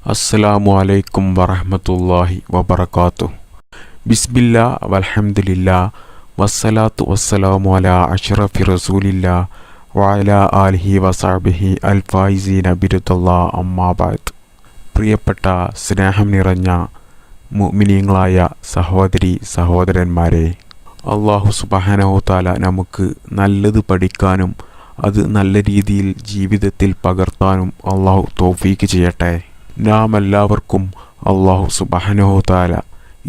അസ്സലാമു അലൈക്കും വറഹ്മത്തുള്ളാഹി വബറകാതുഹു. ബിസ്മില്ലാ വൽഹംദുലില്ലാ വസ്സലാത്തു വസ്സലാമു അലാ അഷ്റഫി റസൂലില്ലാ വഅലാ ആലിഹി വസഹ്ബിഹി അൽ ഫായിസീന ബിറുദല്ലാ അമ്മാ ബഅദ്. പ്രിയപ്പെട്ട സ്നേഹം നിറഞ്ഞ മുഅ്മിനീങ്ങളായ സഹോദരി സഹോദരന്മാരെ, അല്ലാഹു സുബ്ഹാനഹു തആല നമുക്ക് നല്ലത് പഠിക്കാനും അത് നല്ല രീതിയിൽ ജീവിതത്തിൽ പകർത്താനും അല്ലാഹു തൗഫീക്ക് ചെയ്യട്ടെ. നാം എല്ലാവർക്കും അല്ലാഹു സുബ്ഹാനഹു തആല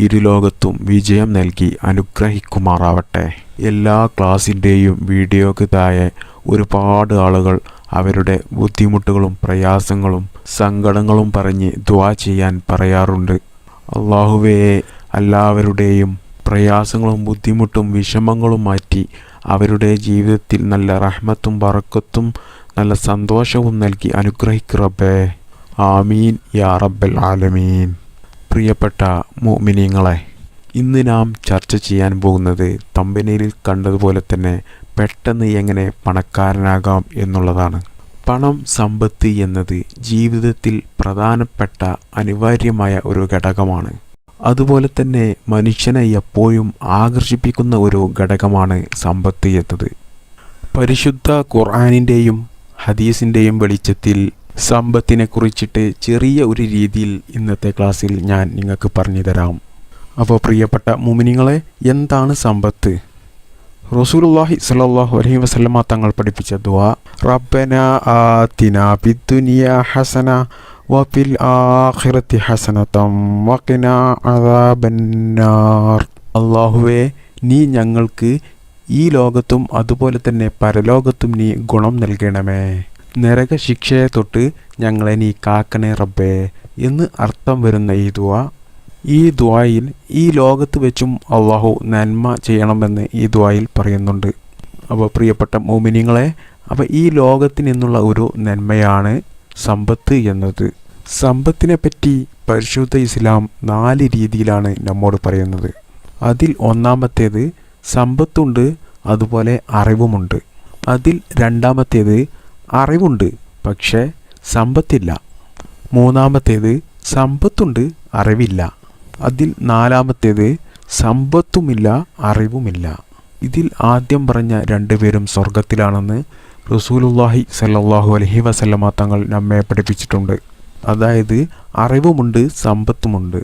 ഇരുലോകത്തും വിജയം നൽകി അനുഗ്രഹിക്കുമാറാവട്ടെ. എല്ലാ ക്ലാസ്സിൻ്റെയും വീഡിയോക്ക് താഴെ ഒരുപാട് ആളുകൾ അവരുടെ ബുദ്ധിമുട്ടുകളും പ്രയാസങ്ങളും സങ്കടങ്ങളും പറഞ്ഞ് ദുആ ചെയ്യാൻ പറയാറുണ്ട്. അല്ലാഹുവേ, എല്ലാവരുടെയും പ്രയാസങ്ങളും ബുദ്ധിമുട്ടും വിഷമങ്ങളും മാറ്റി അവരുടെ ജീവിതത്തിൽ നല്ല റഹ്മത്തും ബറക്കത്തും നല്ല സന്തോഷവും നൽകി അനുഗ്രഹിക്കു റബ്ബേ. ആമീൻ യാ റബ്ബൽ ആലമീൻ. പ്രിയപ്പെട്ട മുഅ്മിനീങ്ങളെ, ഇന്ന് നാം ചർച്ച ചെയ്യാൻ പോകുന്നത് തമ്പനയിലിൽ കണ്ടതുപോലെ തന്നെ പെട്ടെന്ന് എങ്ങനെ പണക്കാരനാകാം എന്നുള്ളതാണ്. പണം, സമ്പത്ത് എന്നത് ജീവിതത്തിൽ പ്രധാനപ്പെട്ട അനിവാര്യമായ ഒരു ഘടകമാണ്. അതുപോലെ തന്നെ മനുഷ്യനെ എപ്പോഴും ആകർഷിപ്പിക്കുന്ന ഒരു ഘടകമാണ് സമ്പത്ത് എന്നത്. പരിശുദ്ധ ഖുർആനിൻ്റെയും ഹദീസിൻ്റെയും വെളിച്ചത്തിൽ സമ്പത്തിനെ കുറിച്ചിട്ട് ചെറിയ ഒരു രീതിയിൽ ഇന്നത്തെ ക്ലാസ്സിൽ ഞാൻ നിങ്ങൾക്ക് പറഞ്ഞു തരാം. അപ്പോൾ പ്രിയപ്പെട്ട മുഅ്മിനീങ്ങളെ, എന്താണ് സമ്പത്ത്? റസൂലുള്ളാഹി സ്വല്ലല്ലാഹു അലൈഹി വസല്ലമ തങ്ങൾ പഠിപ്പിച്ച ദുആ, റബ്ബനാ ആതിനാ ഫിദ്ദുനിയാ ഹസന വഫിൽ ആഖിറതി ഹസനതം വഖിനാ അദാബന്നാർ. അല്ലാഹുവേ, നീ ഞങ്ങൾക്ക് ഈ ലോകത്തും അതുപോലെ തന്നെ പരലോകത്തും നീ ഗുണം നൽകണമേ. നരക ശിക്ഷയെ തൊട്ട് ഞങ്ങളെ നീ കാക്കണേ റബ്ബേ എന്ന് അർത്ഥം വരുന്ന ഈ ദുആയിൽ ഈ ലോകത്ത് വെച്ചും അള്ളാഹു നന്മ ചെയ്യണമെന്ന് ഈ ദുആയിൽ പറയുന്നുണ്ട്. അപ്പോൾ പ്രിയപ്പെട്ട മുഅ്മിനീങ്ങളെ, അപ്പോൾ ഈ ലോകത്തിൽ നിന്നുള്ള ഒരു നന്മയാണ് സമ്പത്ത് എന്നത്. സമ്പത്തിനെ പറ്റി പരിശുദ്ധ ഇസ്ലാം 4 രീതിയിലാണ് നമ്മോട് പറയുന്നത്. അതിൽ ഒന്നാമത്തേത് സമ്പത്തുണ്ട്, അതുപോലെ അറിവുമുണ്ട്. അതിൽ രണ്ടാമത്തേത് അറിവുണ്ട് പക്ഷേ സമ്പത്തില്ല. മൂന്നാമത്തേത് സമ്പത്തുണ്ട്, അറിവില്ല. അതിൽ നാലാമത്തേത് സമ്പത്തുമില്ല, അറിവുമില്ല. ഇതിൽ ആദ്യം പറഞ്ഞ 2 പേരും സ്വർഗത്തിലാണെന്ന് റസൂലുള്ളാഹി സ്വല്ലല്ലാഹു അലൈഹി വസല്ലമ തങ്ങൾ നമ്മെ പഠിപ്പിച്ചിട്ടുണ്ട്. അതായത് അറിവുമുണ്ട്, സമ്പത്തുമുണ്ട്.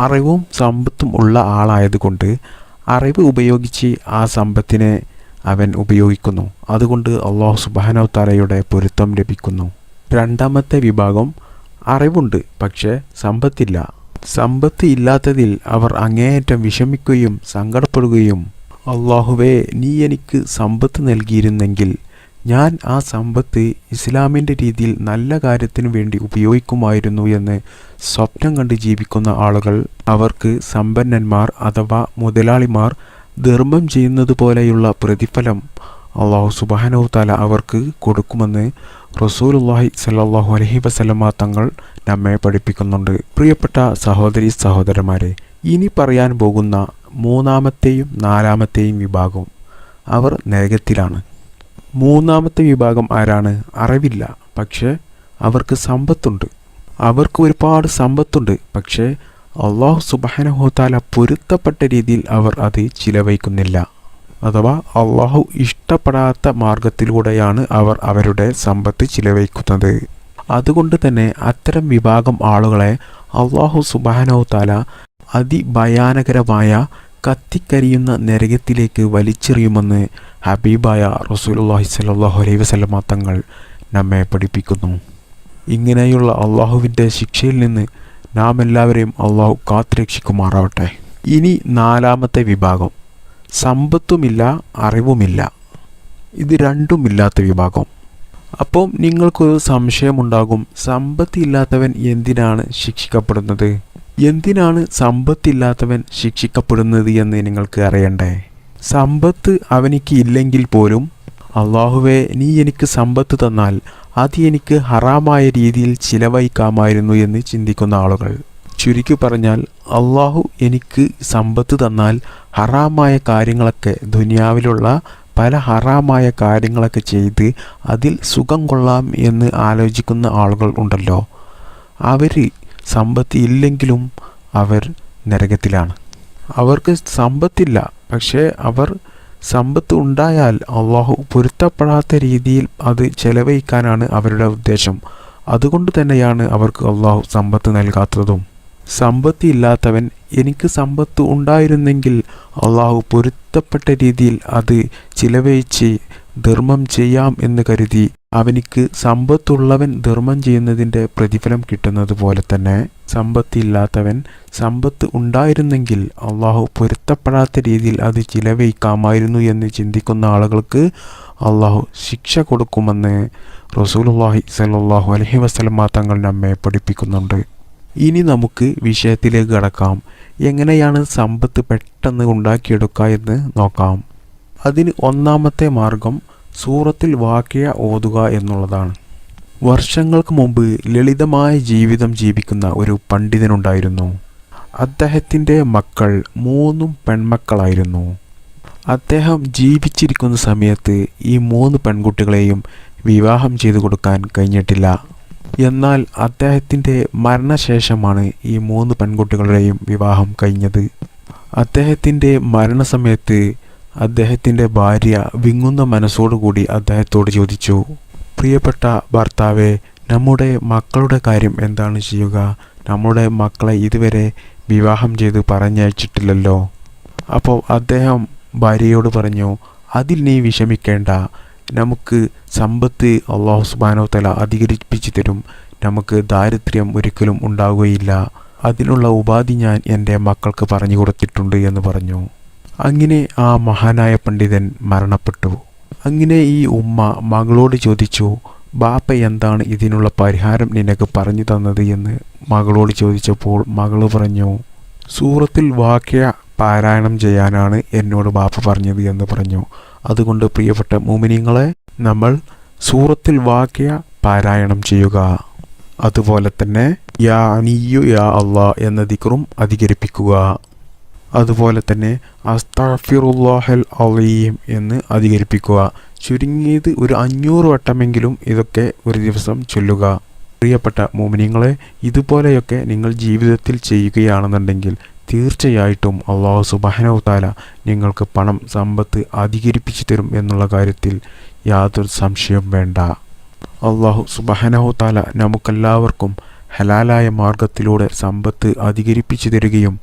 അറിവും സമ്പത്തും ഉള്ള ആളായതുകൊണ്ട് അറിവ് ഉപയോഗിച്ച് ആ സമ്പത്തിനെ അവൻ ഉപയോഗിക്കുന്നു. അതുകൊണ്ട് അല്ലാഹു സുബ്ഹാനഹു തആലയുടെ പൊരുത്തം ലഭിക്കുന്നു. രണ്ടാമത്തെ വിഭാഗം അറിവുണ്ട് പക്ഷേ സമ്പത്തില്ല. സമ്പത്ത് ഇല്ലാത്തതിൽ അവർ അങ്ങേയറ്റം വിഷമിക്കുകയും സങ്കടപ്പെടുകയും, അല്ലാഹുവേ, നീ എനിക്ക് സമ്പത്ത് നൽകിയിരുന്നെങ്കിൽ ഞാൻ ആ സമ്പത്ത് ഇസ്ലാമിൻ്റെ രീതിയിൽ നല്ല കാര്യത്തിനു വേണ്ടി ഉപയോഗിക്കുമായിരുന്നു എന്ന് സ്വപ്നം കണ്ട് ജീവിക്കുന്ന ആളുകൾ, അവർക്ക് സമ്പന്നന്മാർ അഥവാ മുതലാളിമാർ ധർമ്മം ചെയ്യുന്നത് പോലെയുള്ള പ്രതിഫലം അല്ലാഹു സുബ്ഹാനഹു തആല അവർക്ക് കൊടുക്കുമെന്ന് റസൂലുള്ളാഹി സ്വല്ലല്ലാഹു അലൈഹി വസല്ലമ തങ്ങൾ നമ്മെ പഠിപ്പിക്കുന്നുണ്ട്. പ്രിയപ്പെട്ട സഹോദരി സഹോദരന്മാരെ, ഇനി പറയാൻ പോകുന്ന മൂന്നാമത്തെയും നാലാമത്തെയും വിഭാഗം അവർ നരകത്തിലാണ്. മൂന്നാമത്തെ വിഭാഗം ആരാണ്? അറിവില്ല പക്ഷേ അവർക്ക് സമ്പത്തുണ്ട്. അവർക്ക് ഒരുപാട് സമ്പത്തുണ്ട് പക്ഷേ അല്ലാഹു സുബ്ഹാനഹു തആല പൊരുത്തപ്പെട്ട രീതിയിൽ അവർ അത് ചിലവഴിക്കുന്നില്ല. അഥവാ അല്ലാഹു ഇഷ്ടപ്പെടാത്ത മാർഗത്തിലൂടെയാണ് അവർ അവരുടെ സമ്പത്ത് ചിലവഴിക്കുന്നത്. അതുകൊണ്ട് തന്നെ അത്തരം വിഭാഗം ആളുകളെ അല്ലാഹു സുബ്ഹാനഹു തആല അതിഭയാനകരമായ കത്തിക്കരിയുന്ന നരകത്തിലേക്ക് വലിച്ചെറിയുമെന്ന് ഹബീബായ റസൂലുള്ളാഹി സ്വല്ലല്ലാഹു അലൈഹി വസല്ലമ തങ്ങൾ നമ്മെ പഠിപ്പിക്കുന്നു. ഇങ്ങനെയുള്ള അല്ലാഹുവിൻ്റെ ശിക്ഷയിൽ നിന്ന് നാം എല്ലാവരെയും അല്ലാഹു കാത്തുരക്ഷിക്കുമാറാവട്ടെ. ഇനി നാലാമത്തെ വിഭാഗം സമ്പത്തുമില്ല, അറിവുമില്ല. ഇത് രണ്ടുമില്ലാത്ത വിഭാഗം. അപ്പോൾ നിങ്ങൾക്കൊരു സംശയമുണ്ടാകും, സമ്പത്തില്ലാത്തവൻ എന്തിനാണ് ശിക്ഷിക്കപ്പെടുന്നത്? എന്തിനാണ് സമ്പത്തില്ലാത്തവൻ ശിക്ഷിക്കപ്പെടുന്നത് എന്ന് നിങ്ങൾക്ക് അറിയണ്ടേ? സമ്പത്ത് അവനിക്ക് ഇല്ലെങ്കിൽ പോലും അല്ലാഹുവേ, നീ എനിക്ക് സമ്പത്ത് തന്നാൽ അത് എനിക്ക് ഹറാമായ രീതിയിൽ ചിലവഴിക്കാമായിരുന്നു എന്ന് ചിന്തിക്കുന്ന ആളുകൾ. ചുരുക്കി പറഞ്ഞാൽ, അല്ലാഹു എനിക്ക് സമ്പത്ത് തന്നാൽ ഹറാമായ കാര്യങ്ങളൊക്കെ, ദുനിയാവിലുള്ള പല ഹറാമായ കാര്യങ്ങളൊക്കെ ചെയ്ത് അതിൽ സുഖം കൊള്ളാം എന്ന് ആലോചിക്കുന്ന ആളുകൾ ഉണ്ടല്ലോ. അവർ സമ്പത്ത് ഇല്ലെങ്കിലും അവർ നരകത്തിലാണ്. അവർക്ക് സമ്പത്തില്ല, പക്ഷേ അവർ സമ്പത്ത് ഉണ്ടായാൽ അള്ളാഹു പൊരുത്തപ്പെടാത്ത രീതിയിൽ അത് ചെലവഴിക്കാനാണ് അവരുടെ ഉദ്ദേശം. അതുകൊണ്ട് തന്നെയാണ് അവർക്ക് അള്ളാഹു സമ്പത്ത് നൽകാത്തതും. സമ്പത്ത് ഇല്ലാത്തവൻ എനിക്ക് സമ്പത്ത് ഉണ്ടായിരുന്നെങ്കിൽ അള്ളാഹു പൊരുത്തപ്പെട്ട രീതിയിൽ അത് ചിലവഴിച്ച് ധർമ്മം ചെയ്യാം എന്ന് കരുതി അവനിക്ക് സമ്പത്തുള്ളവൻ ധർമ്മം ചെയ്യുന്നതിൻ്റെ പ്രതിഫലം കിട്ടുന്നത് പോലെ തന്നെ സമ്പത്തില്ലാത്തവൻ സമ്പത്ത് ഉണ്ടായിരുന്നെങ്കിൽ അള്ളാഹു പൊരുത്തപ്പെടാത്ത രീതിയിൽ അത് ചിലവഴിക്കാമായിരുന്നു എന്ന് ചിന്തിക്കുന്ന ആളുകൾക്ക് അള്ളാഹു ശിക്ഷ കൊടുക്കുമെന്ന് റസൂലുള്ളാഹി സ്വല്ലല്ലാഹു അലൈഹി വസല്ലമ തങ്ങൾ നമ്മെ പഠിപ്പിക്കുന്നുണ്ട്. ഇനി നമുക്ക് വിഷയത്തിലേക്ക് കടക്കാം. എങ്ങനെയാണ് സമ്പത്ത് പെട്ടെന്ന് ഉണ്ടാക്കിയെടുക്കുക എന്ന് നോക്കാം. അതിന് ഒന്നാമത്തെ മാർഗം സൂറത്തുൽ വാഖിയ ഓതുക എന്നുള്ളതാണ്. വർഷങ്ങൾക്ക് മുമ്പ് ലളിതമായ ജീവിതം ജീവിക്കുന്ന ഒരു പണ്ഡിതനുണ്ടായിരുന്നു. അദ്ദേഹത്തിൻ്റെ മക്കൾ 3 പെൺമക്കളായിരുന്നു. അദ്ദേഹം ജീവിച്ചിരിക്കുന്ന സമയത്ത് ഈ 3 പെൺകുട്ടികളെയും വിവാഹം ചെയ്തു കൊടുക്കാൻ കഴിഞ്ഞിട്ടില്ല. എന്നാൽ അദ്ദേഹത്തിൻ്റെ മരണശേഷമാണ് ഈ 3 പെൺകുട്ടികളുടെയും വിവാഹം കഴിഞ്ഞത്. അദ്ദേഹത്തിൻ്റെ മരണസമയത്ത് അദ്ദേഹത്തിൻ്റെ ഭാര്യ വിങ്ങുന്ന മനസ്സോടുകൂടി അദ്ദേഹത്തോട് ചോദിച്ചു, പ്രിയപ്പെട്ട ഭർത്താവേ, നമ്മുടെ മക്കളുടെ കാര്യം എന്താണ് ചെയ്യുക? നമ്മുടെ മക്കളെ ഇതുവരെ വിവാഹം ചെയ്ത് പറഞ്ഞയച്ചിട്ടില്ലല്ലോ. അപ്പോൾ അദ്ദേഹം ഭാര്യയോട് പറഞ്ഞു, അതിൽ നീ വിഷമിക്കേണ്ട, നമുക്ക് സമ്പത്ത് അല്ലാഹു സുബ്ഹാനഹു വ തആല അധികരിപ്പിച്ചു തരും. നമുക്ക് ദാരിദ്ര്യം ഒരിക്കലും ഉണ്ടാവുകയില്ല. അതിനുള്ള ഉപാധി ഞാൻ എൻ്റെ മക്കൾക്ക് പറഞ്ഞു കൊടുത്തിട്ടുണ്ട് എന്ന് പറഞ്ഞു. അങ്ങനെ ആ മഹാനായ പണ്ഡിതൻ മരണപ്പെട്ടു. അങ്ങനെ ഈ ഉമ്മ മകളോട് ചോദിച്ചു, ബാപ്പ എന്താണ് ഇതിനുള്ള പരിഹാരം നിനക്ക് പറഞ്ഞു തന്നത് എന്ന് മകളോട് ചോദിച്ചപ്പോൾ മകൾ പറഞ്ഞു, സൂറത്തുൽ വാഖിയ പാരായണം ചെയ്യാനാണ് എന്നോട് ബാപ്പ പറഞ്ഞത് എന്ന് പറഞ്ഞു. അതുകൊണ്ട് പ്രിയപ്പെട്ട മുഅ്മിനീങ്ങളെ, നമ്മൾ സൂറത്തുൽ വാഖിയ പാരായണം ചെയ്യുക. അതുപോലെ തന്നെ യാ അനിയ്യു യാ അല്ലാഹ് എന്ന ദിക്റും അധികരിപ്പിക്കുക. അതുപോലെ തന്നെ അസ്തഗ്ഫിറുല്ലാഹൽ അലീം എന്ന് അധികരിപ്പിക്കുക. ചുരുങ്ങിയത് ഒരു 500 വട്ടമെങ്കിലും ഇതൊക്കെ ഒരു ദിവസം ചൊല്ലുക. പ്രിയപ്പെട്ട മുഅ്മിനീങ്ങളെ, ഇതുപോലെയൊക്കെ നിങ്ങൾ ജീവിതത്തിൽ ചെയ്യുകയാണെന്നുണ്ടെങ്കിൽ തീർച്ചയായിട്ടും അല്ലാഹു സുബ്ഹാനഹു വ തആല നിങ്ങൾക്ക് പണം സമ്പത്ത് അധികരിപ്പിച്ചു തരും എന്നുള്ള കാര്യത്തിൽ യാതൊരു സംശയവും വേണ്ട. അല്ലാഹു സുബ്ഹാനഹു വ തആല നമുക്കെല്ലാവർക്കും ഹലാലായ മാർഗത്തിലൂടെ സമ്പത്ത് അധികരിപ്പിച്ചു തരികയും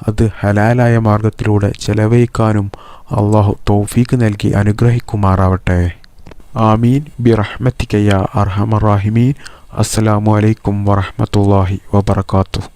അത് ഹലാലായ മാർഗത്തിലൂടെ ചെലവഴിക്കാനും അല്ലാഹു തൗഫീഖ് നൽകി അനുഗ്രഹിക്കുമാറാവട്ടെ. ആമീൻ ബിറഹ്മതിക യാ അർഹമർ റഹീമീൻ. അസ്സലാമു അലൈക്കും വറഹ്മത്തുള്ളാഹി വബറകാതുഹു.